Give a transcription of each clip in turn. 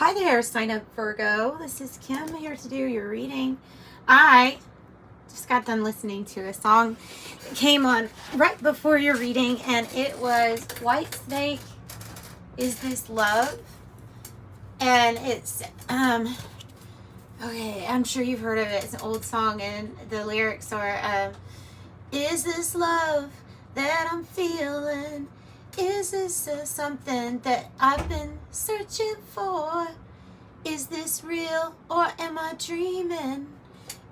Hi there, sign up Virgo. This is Kim here to do your reading. I just got done listening to a song that came on right before your reading, and it was White Snake, Is This Love? And it's, okay, I'm sure you've heard of it. It's an old song, and the lyrics are, is this love that I'm feeling? Is this something that I've been searching for? Is this real or am I dreaming?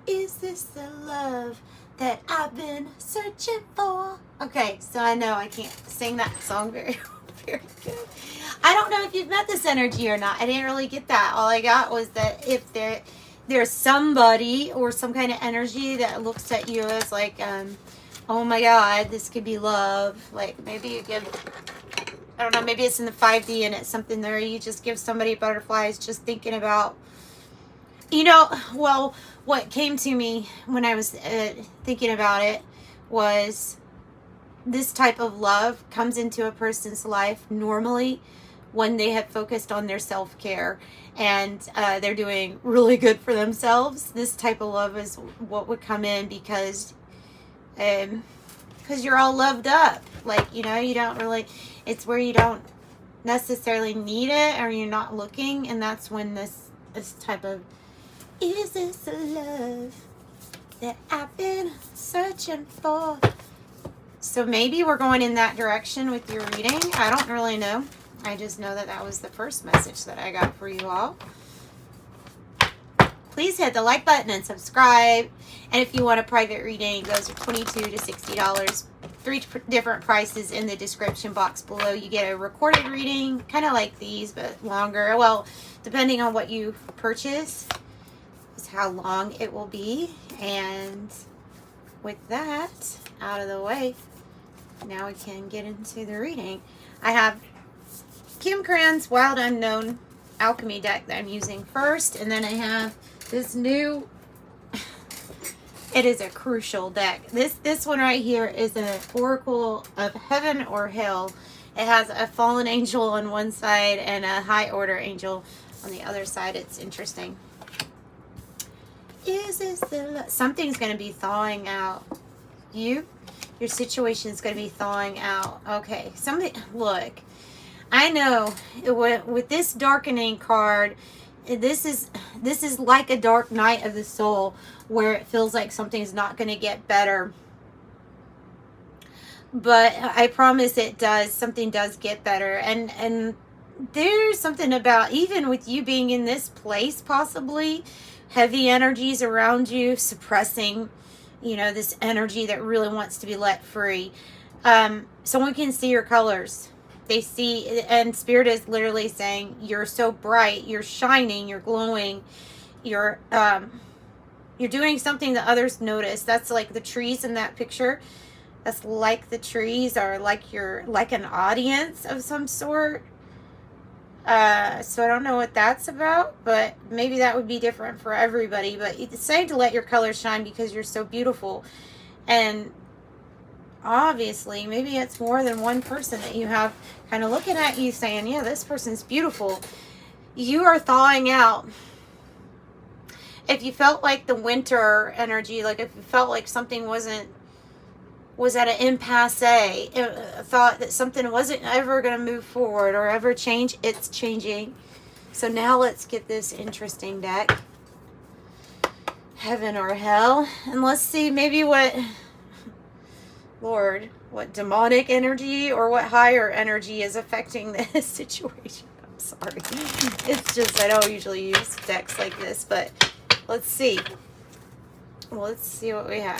Is this the love that I've been searching for? Okay, so I know I can't sing that song very good. I don't know if you've met this energy or not. I didn't really get that. All I got was that if there's somebody or some kind of energy that looks at you as like, oh my God, this could be love. Like maybe you give, I don't know, maybe it's in the 5D and it's something there. You just give somebody butterflies just thinking about, well, what came to me when I was thinking about it was this type of love comes into a person's life normally when they have focused on their self-care and they're doing really good for themselves. This type of love is what would come in because you're all loved up. Like, you don't really, it's where you don't necessarily need it or you're not looking, and that's when this type of, is this the love that I've been searching for? So maybe we're going in that direction with your reading. I don't really know. I just know that that was the first message that I got for you all. Please hit the like button and subscribe. And if you want a private reading, those are $22 to $60. 3 different prices in the description box below. You get a recorded reading, kind of like these, but longer. Well, depending on what you purchase is how long it will be. And with that out of the way, now we can get into the reading. I have Kim Cran's Wild Unknown Alchemy deck that I'm using first, and then I have this new, it is a crucial deck. This one right here is an Oracle of Heaven or Hell. It has a fallen angel on one side and a high order angel on the other side. It's interesting. Is this the, something's going to be thawing out. Your situation is going to be thawing out. Okay, somebody, look, I know with this darkening card, this is like a dark night of the soul where it feels like something's not going to get better. But I promise it does. Something does get better. And there's something about, even with you being in this place, possibly heavy energies around you, suppressing, this energy that really wants to be let free. Someone can see your colors. They see, and Spirit is literally saying, you're so bright, you're shining, you're glowing, you're doing something that others notice. That's like the trees in that picture. That's like the trees are like you're like an audience of some sort. So I don't know what that's about, but maybe that would be different for everybody. But it's saying to let your colors shine because you're so beautiful. And obviously, maybe it's more than one person that you have kind of looking at you saying, yeah, this person's beautiful. You are thawing out. If you felt like the winter energy, like if you felt like something was at an impasse, thought that something wasn't ever going to move forward or ever change, it's changing. So now let's get this interesting deck. Heaven or Hell. And let's see maybe what, Lord, what demonic energy or what higher energy is affecting this situation. I'm sorry. It's just, I don't usually use decks like this, but let's see. Let's see what we have.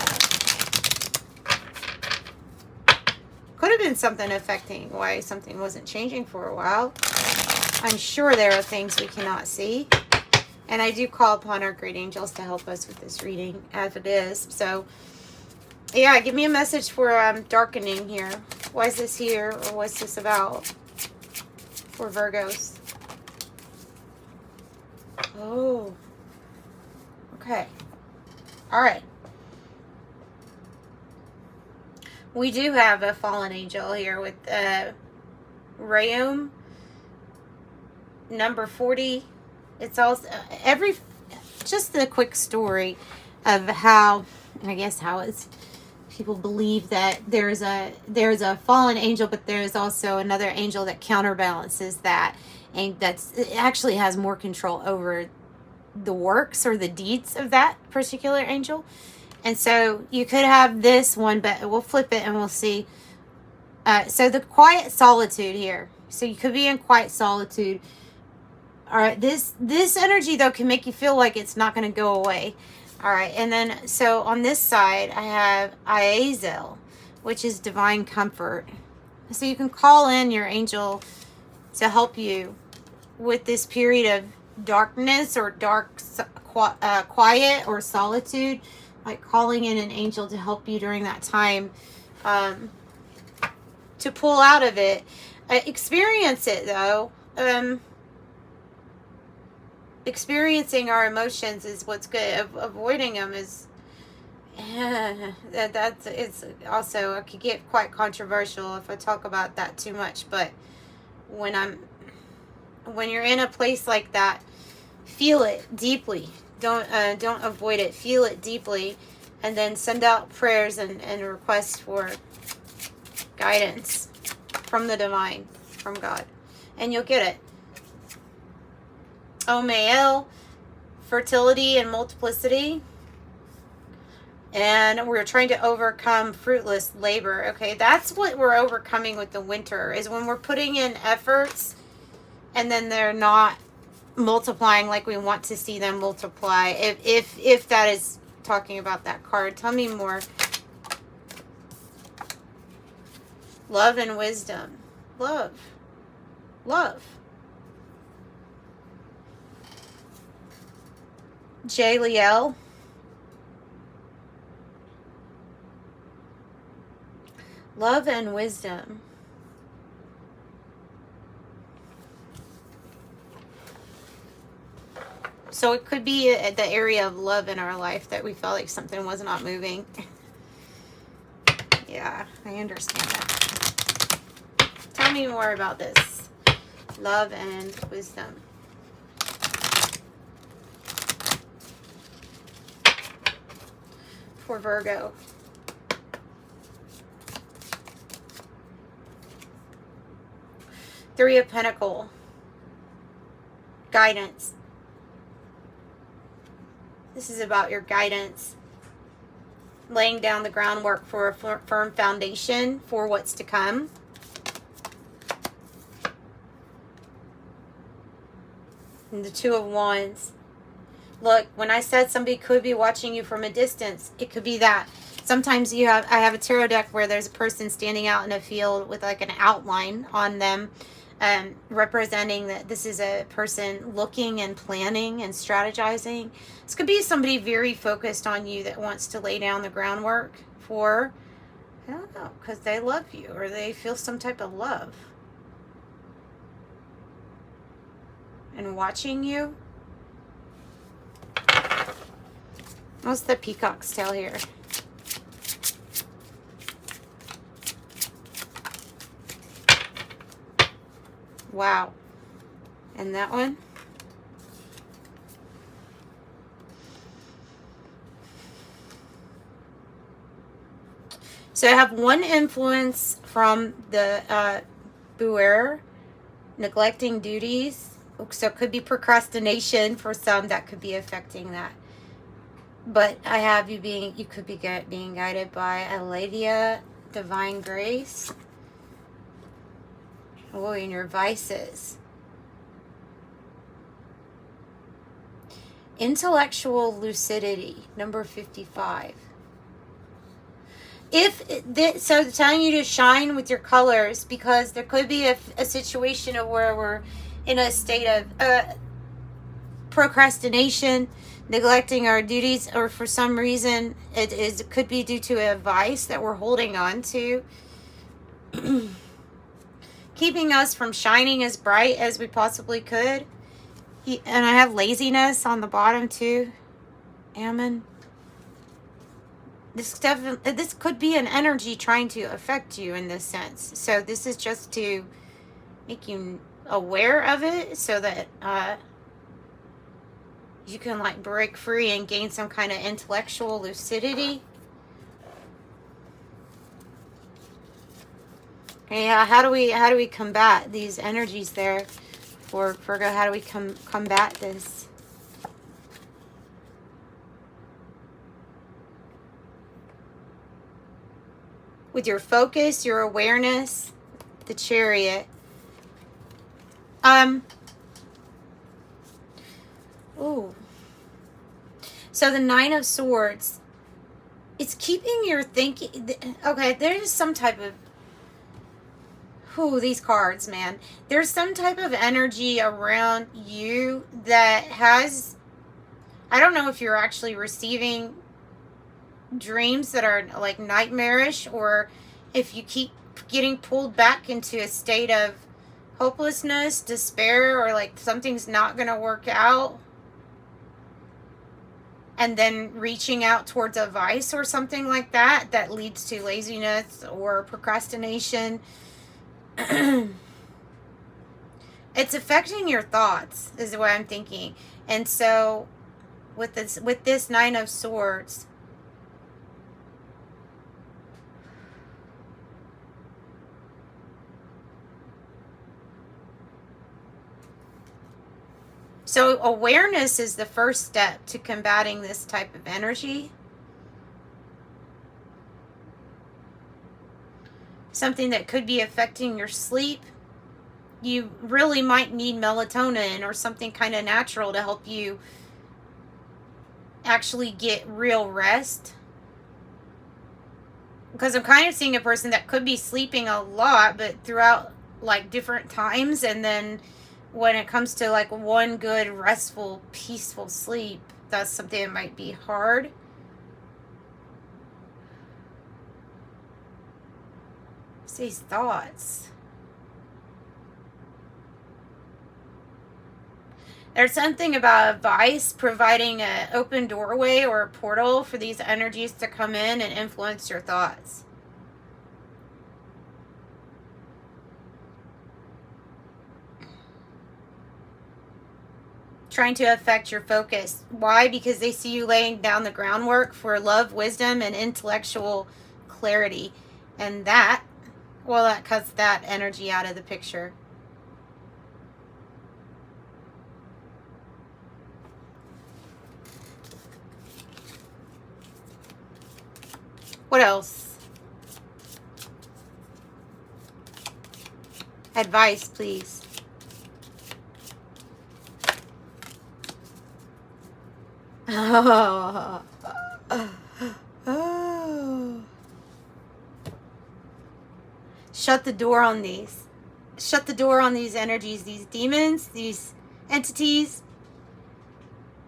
Could have been something affecting why something wasn't changing for a while. I'm sure there are things we cannot see. And I do call upon our great angels to help us with this reading as it is. So, yeah, give me a message for darkening here. Why is this here, or what's this about for Virgos? Oh, okay. All right. We do have a fallen angel here with Rayum number 40 It's also just the quick story of how, I guess how it's, people believe that there's a fallen angel, but there's also another angel that counterbalances that, and it actually has more control over the works or the deeds of that particular angel. And so you could have this one, but we'll flip it and we'll see. So the quiet solitude here. So you could be in quiet solitude. All right, this energy though can make you feel like it's not going to go away. All right, and then so on this side I have Iazel, which is divine comfort. So you can call in your angel to help you with this period of darkness or quiet or solitude, like calling in an angel to help you during that time, to pull out of it. Experience it though. Experiencing our emotions is what's good. Avoiding them is it's also, it could get quite controversial if I talk about that too much. But when you're in a place like that, feel it deeply. Don't avoid it. Feel it deeply, and then send out prayers and requests for guidance from the divine, from God, and you'll get it. Omael, fertility and multiplicity. And we're trying to overcome fruitless labor. Okay, that's what we're overcoming with the winter, is when we're putting in efforts and then they're not multiplying like we want to see them multiply. If that is talking about that card. Tell me more. Love and wisdom. Love. Jaliel. Love and wisdom. So it could be the area of love in our life that we felt like something was not moving. Yeah, I understand that. Tell me more about this. Love and wisdom. For Virgo. Three of Pentacles. Guidance. This is about your guidance. Laying down the groundwork for a firm foundation for what's to come. And the Two of Wands. Look, when I said somebody could be watching you from a distance, it could be that. Sometimes I have a tarot deck where there's a person standing out in a field with like an outline on them, representing that this is a person looking and planning and strategizing. This could be somebody very focused on you that wants to lay down the groundwork for, I don't know, because they love you or they feel some type of love. And watching you. What's the peacock's tail here? Wow. And that one? So I have one influence from the Buer, neglecting duties. So it could be procrastination for some that could be affecting that. But I have you could be being guided by Aledia, divine grace. Oh, and your vices. Intellectual lucidity, number 55. So telling you to shine with your colors, because there could be a situation of where we're in a state of procrastination, neglecting our duties, or for some reason it could be due to a vice that we're holding on to. Keeping us from shining as bright as we possibly could. And I have laziness on the bottom too. Ammon. This could be an energy trying to affect you in this sense. So this is just to make you aware of it, so that you can like break free and gain some kind of intellectual lucidity. Yeah, how do we combat these energies there for Virgo? How do we combat this? With your focus, your awareness, the Chariot. Ooh. So the Nine of Swords, it's keeping your thinking. Okay, there's some type of, these cards, man. There's some type of energy around you that has, I don't know if you're actually receiving dreams that are like nightmarish, or if you keep getting pulled back into a state of hopelessness, despair, or like something's not going to work out, and then reaching out towards a vice or something like that that leads to laziness or procrastination. It's affecting your thoughts is what I'm thinking. And so with this Nine of Swords, so awareness is the first step to combating this type of energy. Something that could be affecting your sleep. You really might need melatonin or something kind of natural to help you actually get real rest. Because I'm kind of seeing a person that could be sleeping a lot, but throughout like different times, and then when it comes to like one good, restful, peaceful sleep, that's something that might be hard. It's these thoughts. There's something about a vice providing an open doorway or a portal for these energies to come in and influence your thoughts. Trying to affect your focus. Why? Because they see you laying down the groundwork for love, wisdom, and intellectual clarity. And that, well, that cuts that energy out of the picture. What else? Advice, please. Oh. Shut the door on these. Shut the door on these energies, these demons, these entities.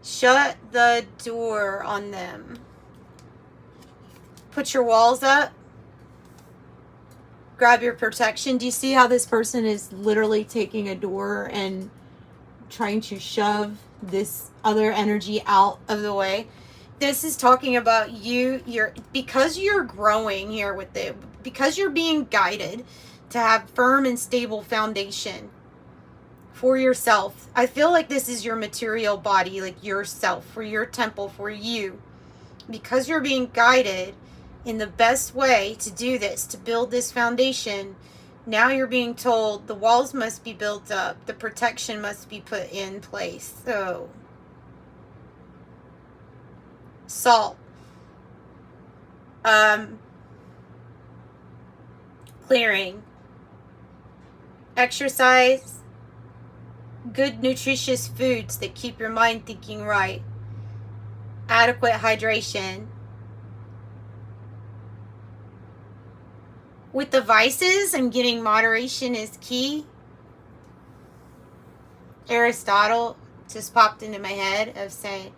Shut the door on them. Put your walls up. Grab your protection. Do you see how this person is literally taking a door and trying to shove this other energy out of the way? This is talking about because you're growing here with it, because you're being guided to have firm and stable foundation for yourself. I feel like this is your material body, like yourself, for your temple, for you. Because you're being guided in the best way to do this, to build this foundation, now you're being told the walls must be built up, the protection must be put in place. So, salt, clearing, exercise, good nutritious foods that keep your mind thinking right, adequate hydration. With the vices, I'm getting moderation is key. Aristotle just popped into my head of saying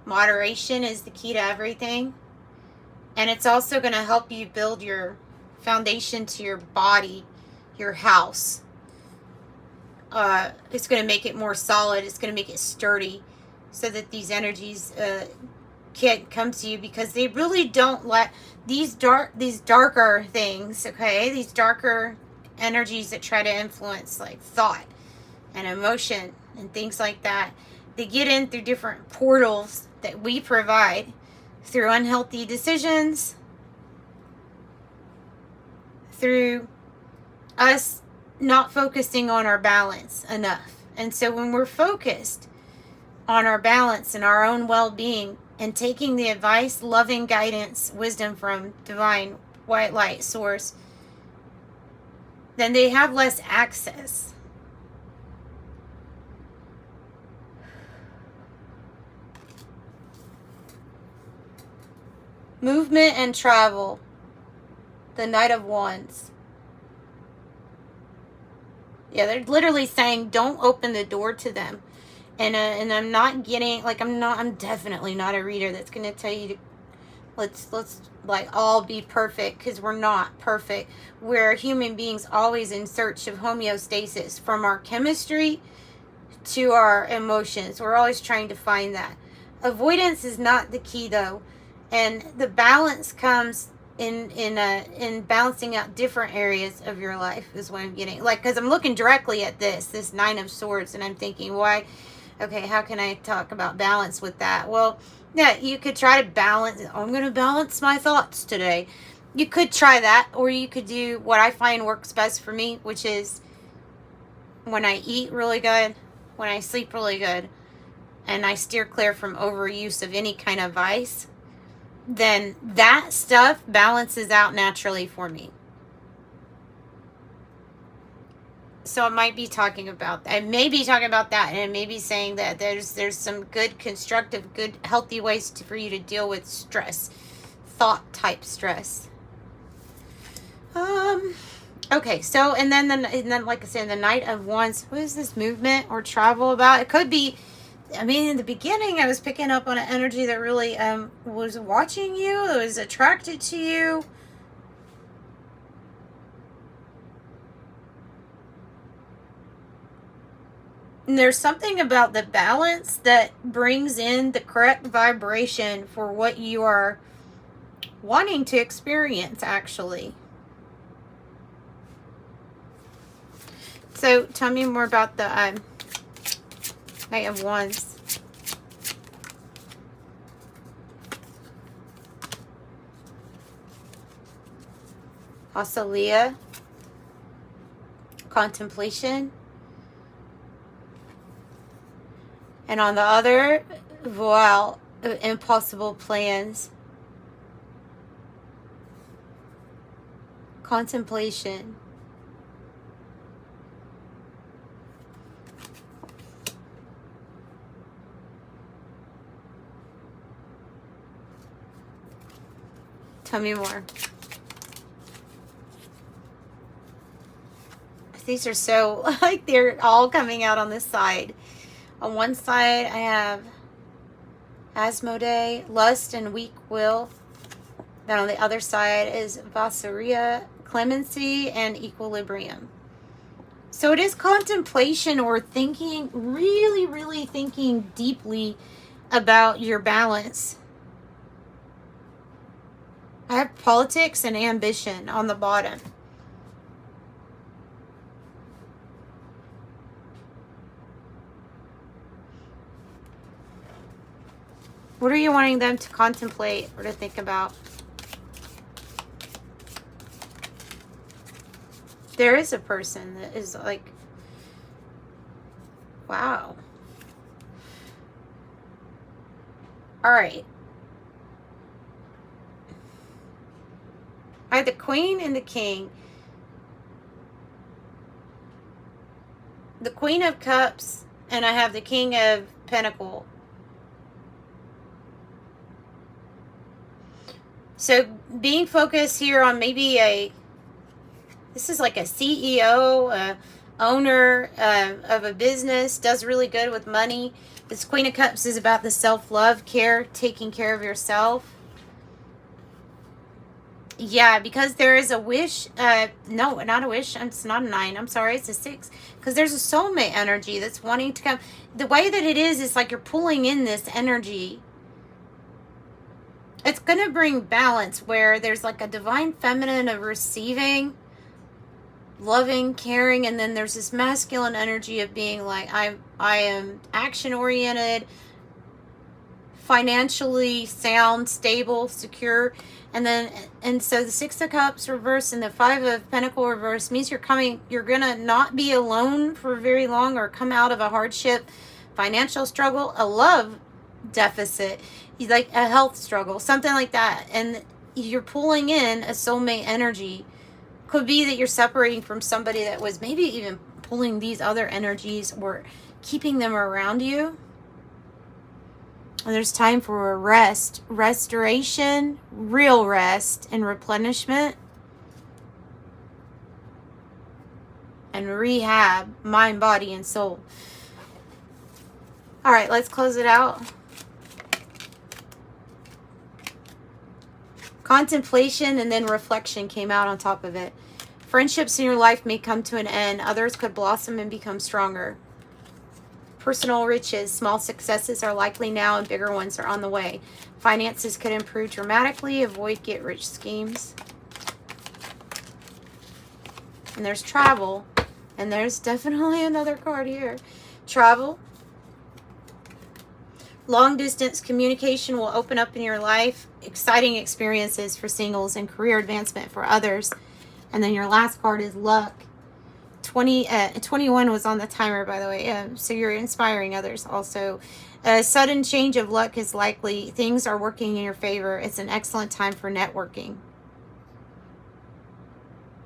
moderation is the key to everything. And it's also going to help you build your foundation to your body, your house. It's going to make it more solid. It's going to make it sturdy so that these energies can't come to you, because they really don't let these darker things, okay, these darker energies that try to influence like thought and emotion and things like that, They get in through different portals that we provide, through unhealthy decisions, through us not focusing on our balance enough. And so when we're focused on our balance and our own well-being and taking the advice, loving guidance, wisdom from divine white light source, then they have less access. Movement and travel. The Knight of Wands. Yeah, they're literally saying don't open the door to them. And I'm not getting, like, I'm definitely not a reader that's going to tell you to, let's like all be perfect, because we're not perfect. We're human beings always in search of homeostasis, from our chemistry to our emotions. We're always trying to find that. Avoidance is not the key, though. And the balance comes in balancing out different areas of your life is what I'm getting. Like, because I'm looking directly at this Nine of Swords, and I'm thinking, why? Okay, how can I talk about balance with that? Well, yeah, you could try to balance. I'm going to balance my thoughts today. You could try that, or you could do what I find works best for me, which is when I eat really good, when I sleep really good, and I steer clear from overuse of any kind of vice, then that stuff balances out naturally for me. So I might be talking about that. I may be talking about that, and maybe saying that there's some good, constructive, good, healthy ways for you to deal with stress, thought type stress. Okay, so and then like I said, the Knight of Wands. What is this movement or travel about? It could be. I mean, in the beginning, I was picking up on an energy that really was watching you, that was attracted to you. And there's something about the balance that brings in the correct vibration for what you are wanting to experience, actually. So, tell me more about the Knight of Wands. Auxilia. Contemplation. And on the other, voile, impossible plans. Contemplation. Tell me more. These are so, like, they're all coming out on this side. On one side, I have Asmodee, lust and weak will. Then on the other side is Vasaria, clemency and equilibrium. So it is contemplation, or thinking, really, really thinking deeply about your balance. I have politics and ambition on the bottom. What are you wanting them to contemplate or to think about? There is a person that is like, wow. All right. I have the Queen and the King. The Queen of Cups, and I have the King of Pentacles. So being focused here on maybe this is like a CEO, owner of a business, does really good with money. This Queen of Cups is about the self-love, care, taking care of yourself. Yeah, because there is a wish. No, not a wish. It's not a 9. I'm sorry, it's a 6. Because there's a soulmate energy that's wanting to come. The way that it is like you're pulling in this energy. It's going to bring balance where there's like a divine feminine of receiving loving, caring, and then there's this masculine energy of being like, I am action oriented, financially sound, stable, secure. And so the Six of Cups reverse and the Five of Pentacles reverse means you're gonna not be alone for very long, or come out of a hardship, financial struggle, a love deficit, like a health struggle, something like that. And you're pulling in a soulmate energy. Could be that you're separating from somebody that was maybe even pulling these other energies or keeping them around you. And there's time for a rest, restoration, real rest, and replenishment. And rehab, mind, body, and soul. All right, let's close it out. Contemplation and then reflection came out on top of it. Friendships in your life may come to an end. Others could blossom and become stronger. Personal riches, small successes are likely now and bigger ones are on the way. Finances could improve dramatically. Avoid get-rich schemes. And there's travel. And there's definitely another card here. Travel. Long distance communication will open up in your life. Exciting experiences for singles and career advancement for others. And then your last card is luck. 21 was on the timer, by the way. So you're inspiring others also. A sudden change of luck is likely. Things are working in your favor. It's an excellent time for networking.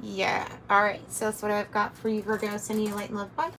Yeah. All right. So that's what I've got for you, Virgo. Sending you light and love. Bye.